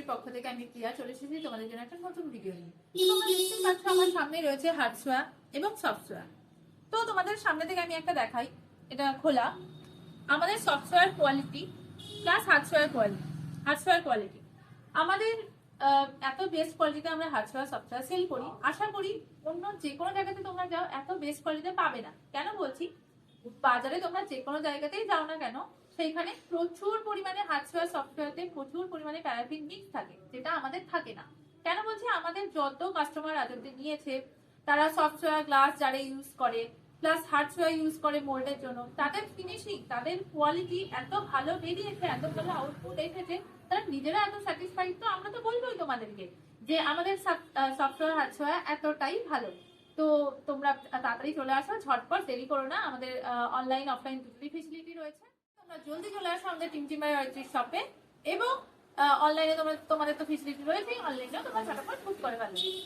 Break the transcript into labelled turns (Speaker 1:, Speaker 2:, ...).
Speaker 1: পক্ষ থেকে আমি প্রিয়া চলে এসেছি তোমাদের জন্য একটা নতুন ভিডিও নিয়ে। তোমরা দেখতেই পাচ্ছ আমার সামনে রয়েছে হার্ডসোয়া এবং সফটওয়্যার। তো তোমাদের সামনে থেকে আমি একটা দেখাই, এটা খোলা আমাদের সফটওয়্যার কোয়ালিটি প্লাস হার্ডসোয়ার কোয়ালিটি আমাদের এত বেস্ট কোয়ালিটিতে আমরা হার্ডসোয়ার সফটওয়্যার সেল করি। আশা করি অন্য যে কোনো জায়গাতে তোমরা যাও এত বেস্ট কোয়ালিটিতে পাবে না। কেন বলছি, বাজারে তোমরা যে কোনো জায়গাতেই যাও না কেন সেইখানে প্রচুর পরিমাণে হার্ডসোয়ার সফটওয়্যারতে প্রচুর পরিমাণে প্যারাফিন মিক্স থাকে, যেটা আমাদের থাকে না। কেন বলছি, আমাদের যত কাস্টমার আদতে নিয়েছে তারা সফটওয়্যার গ্লাস যারা ইউজ করে প্লাস হার্ডসোয়ার ইউজ করে মোল্ডের জন্য, তাদের ফিনিশিং তাদের কোয়ালিটি এত ভালো বেরিয়েছে, এত ভালো আউটপুট এসেছে, তারা নিজেরা এত স্যাটিসফাইড। তো আমরা তো বলবোই তোমাদেরকে যে আমাদের সফটওয়্যার হার্ডসোয়ার এতটাই ভালো। তো তোমরা তাড়াতাড়ি চলে আসো, ঝটপট দেরি করো না। আমাদের অনলাইন অফলাইন দুটোই ফেসিলিটি রয়েছে। তোমরা জলদি চলে আসো আমাদের টিমটিমার শপে, এবং অনলাইনে তোমাদের তো ফেসিলিটি রয়েছে, অনলাইনেও তোমরা ঝটপট বুক করে ফেলবে।